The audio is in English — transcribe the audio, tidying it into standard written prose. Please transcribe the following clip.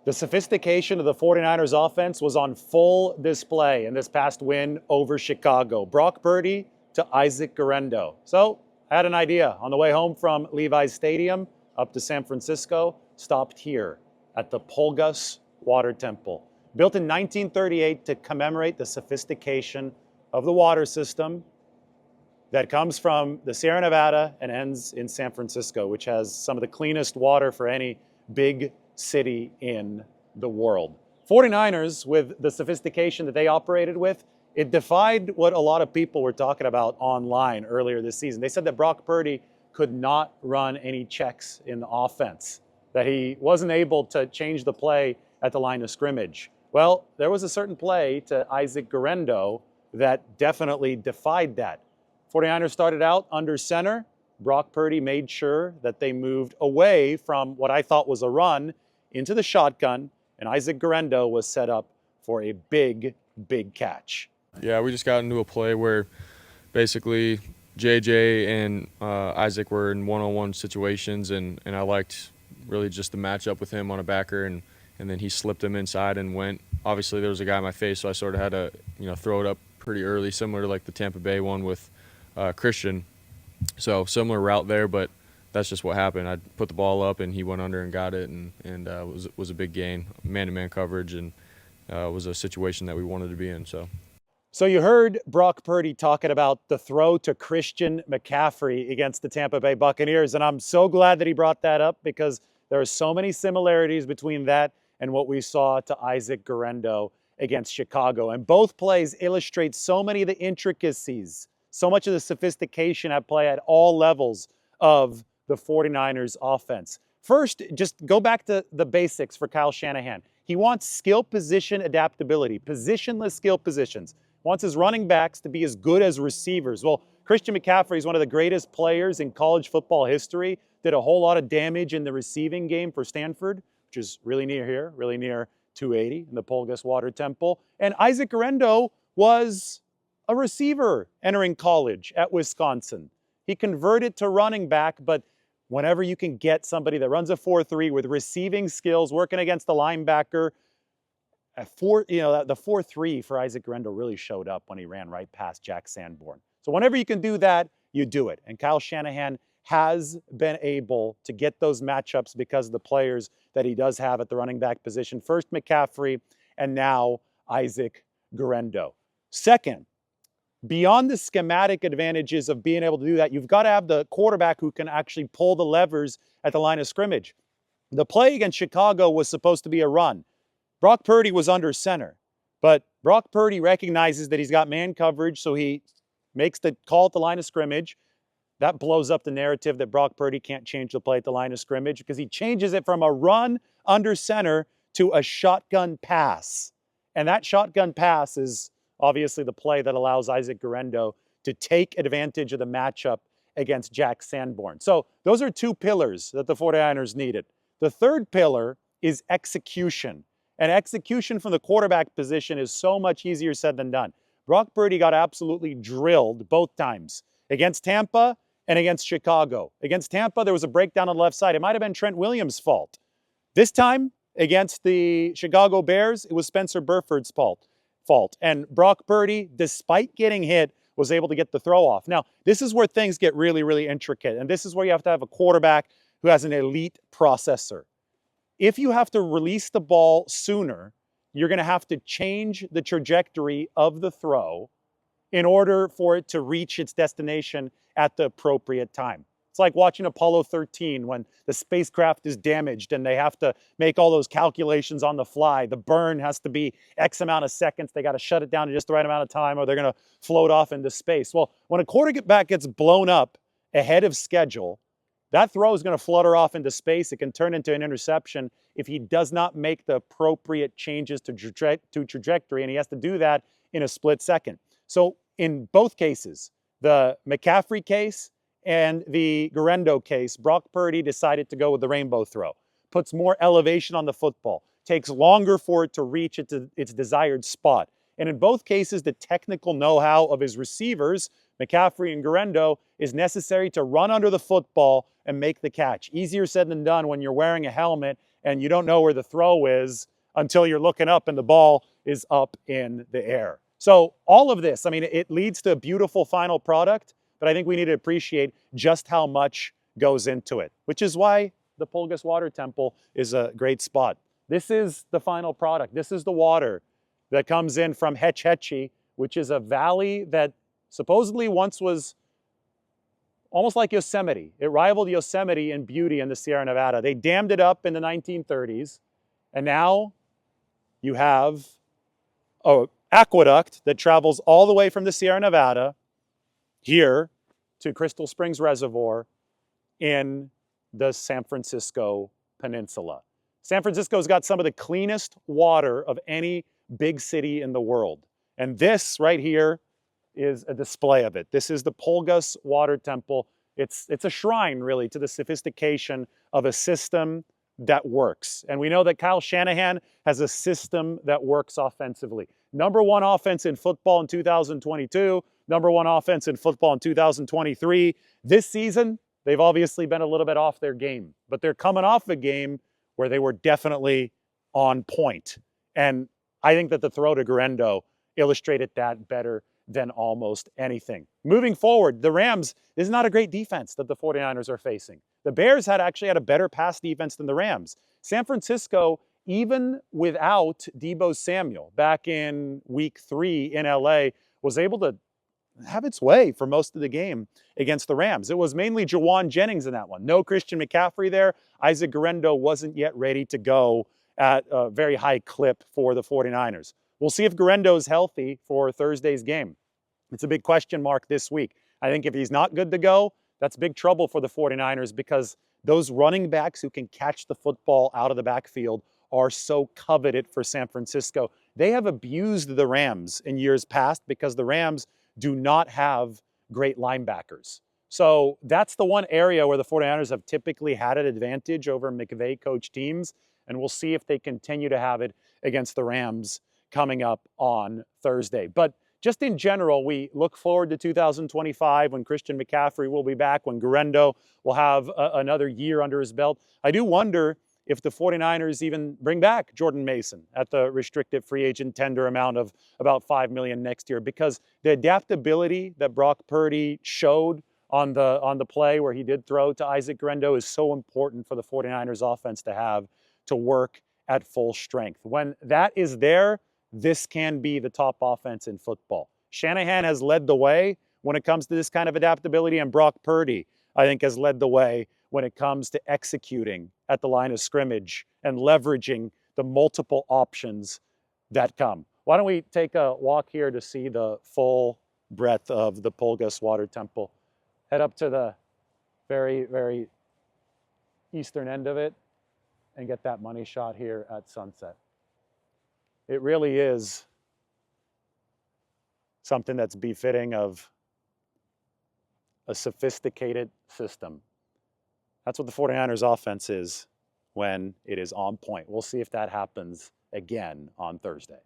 The sophistication of the 49ers offense was on full display in this past win over Chicago. Brock Purdy to Isaac Guerendo. So I had an idea. On the way home from Levi's Stadium up to San Francisco, stopped here at the Pulgas Water Temple. Built in 1938 to commemorate the sophistication of the water system that comes from the Sierra Nevada and ends in San Francisco, which has some of the cleanest water for any big city in the world. 49ers, with the sophistication that they operated with, it defied what a lot of people were talking about online earlier this season. They said that Brock Purdy could not run any checks in the offense, that he wasn't able to change the play at the line of scrimmage. Well, there was a certain play to Isaac Guerendo that definitely defied that. 49ers started out under center. Brock Purdy made sure that they moved away from what I thought was a run into the shotgun, and Isaac Guerendo was set up for a big, big catch. Yeah, we just got into a play where basically JJ and Isaac were in one-on-one situations, and I liked really just the matchup with him on a backer, and then he slipped him inside and went. Obviously, there was a guy in my face, so I sort of had to throw it up pretty early, similar to like the Tampa Bay one with Christian. So similar route there, but that's just what happened. I put the ball up, and he went under and got it, and was a big gain, man-to-man coverage, and was a situation that we wanted to be in. So you heard Brock Purdy talking about the throw to Christian McCaffrey against the Tampa Bay Buccaneers, and I'm so glad that he brought that up because there are so many similarities between that and what we saw to Isaac Guerendo against Chicago. And both plays illustrate so many of the intricacies, so much of the sophistication at play at all levels of the 49ers offense. First, just go back to the basics for Kyle Shanahan. He wants skill position adaptability, positionless skill positions. Wants his running backs to be as good as receivers. Well, Christian McCaffrey is one of the greatest players in college football history. Did a whole lot of damage in the receiving game for Stanford, which is really near here, really near 280 in the Pulgas Water Temple. And Isaac Guerendo was a receiver entering college at Wisconsin. He converted to running back, but whenever you can get somebody that runs a 4-3 with receiving skills, working against the linebacker, the 4-3 for Isaac Guerendo really showed up when he ran right past Jack Sanborn. So whenever you can do that, you do it. And Kyle Shanahan has been able to get those matchups because of the players that he does have at the running back position. First McCaffrey, and now Isaac Guerendo. Second, beyond the schematic advantages of being able to do that, you've got to have the quarterback who can actually pull the levers at the line of scrimmage. The play against Chicago was supposed to be a run. Brock Purdy was under center, but Brock Purdy recognizes that he's got man coverage, so he makes the call at the line of scrimmage. That blows up the narrative that Brock Purdy can't change the play at the line of scrimmage because he changes it from a run under center to a shotgun pass. And that shotgun pass is obviously the play that allows Isaac Guerendo to take advantage of the matchup against Jack Sanborn. So those are two pillars that the 49ers needed. The third pillar is execution. And execution from the quarterback position is so much easier said than done. Brock Purdy got absolutely drilled both times, against Tampa and against Chicago. Against Tampa, there was a breakdown on the left side. It might have been Trent Williams' fault. This time, against the Chicago Bears, it was Spencer Burford's fault. And Brock Purdy, despite getting hit, was able to get the throw off. Now, this is where things get really, really intricate. And this is where you have to have a quarterback who has an elite processor. If you have to release the ball sooner, you're going to have to change the trajectory of the throw in order for it to reach its destination at the appropriate time. It's like watching Apollo 13 when the spacecraft is damaged and they have to make all those calculations on the fly. The burn has to be X amount of seconds. They got to shut it down in just the right amount of time or they're going to float off into space. Well, when a quarterback gets blown up ahead of schedule, that throw is going to flutter off into space. It can turn into an interception if he does not make the appropriate changes to trajectory, and he has to do that in a split second. So in both cases, the McCaffrey case and the Guerendo case, Brock Purdy decided to go with the rainbow throw. Puts more elevation on the football, takes longer for it to reach its desired spot. And in both cases, the technical know-how of his receivers, McCaffrey and Guerendo, is necessary to run under the football and make the catch. Easier said than done when you're wearing a helmet and you don't know where the throw is until you're looking up and the ball is up in the air. So all of this, I mean, it leads to a beautiful final product, but I think we need to appreciate just how much goes into it, which is why the Pulgas Water Temple is a great spot. This is the final product. This is the water that comes in from Hetch Hetchy, which is a valley that supposedly once was almost like Yosemite. It rivaled Yosemite in beauty in the Sierra Nevada. They dammed it up in the 1930s, and now you have an aqueduct that travels all the way from the Sierra Nevada here to Crystal Springs Reservoir in the San Francisco Peninsula. San Francisco's got some of the cleanest water of any big city in the world. And this right here is a display of it. This is the Pulgas Water Temple. It's a shrine, really, to the sophistication of a system that works. And we know that Kyle Shanahan has a system that works offensively. Number one offense in football in 2022, number one offense in football in 2023. This season, they've obviously been a little bit off their game, but they're coming off a game where they were definitely on point. And I think that the throw to Guerrero illustrated that better than almost anything. Moving forward, the Rams, this is not a great defense that the 49ers are facing. The Bears actually had a better pass defense than the Rams. San Francisco, even without Deebo Samuel back in week 3 in LA, was able to have its way for most of the game against the Rams. It was mainly Jawan Jennings in that one. No Christian McCaffrey there. Isaac Guerrero wasn't yet ready to go at a very high clip for the 49ers. We'll see if Guerrero is healthy for Thursday's game. It's a big question mark this week. I think if he's not good to go, that's big trouble for the 49ers because those running backs who can catch the football out of the backfield are so coveted for San Francisco. They have abused the Rams in years past because the Rams do not have great linebackers. So that's the one area where the 49ers have typically had an advantage over McVay coach teams, and we'll see if they continue to have it against the Rams coming up on Thursday. But just in general, we look forward to 2025 when Christian McCaffrey will be back, when Guerrero will have another year under his belt. I do wonder if the 49ers even bring back Jordan Mason at the restricted free agent tender amount of about $5 million next year, because the adaptability that Brock Purdy showed on the play where he did throw to Isaac Guerrero is so important for the 49ers offense to have to work at full strength. When that is there, this can be the top offense in football. Shanahan has led the way when it comes to this kind of adaptability, and Brock Purdy, I think, has led the way when it comes to executing at the line of scrimmage and leveraging the multiple options that come. Why don't we take a walk here to see the full breadth of the Pulgas Water Temple. Head up to the very, very eastern end of it and get that money shot here at sunset. It really is something that's befitting of a sophisticated system. That's what the 49ers offense is when it is on point. We'll see if that happens again on Thursday.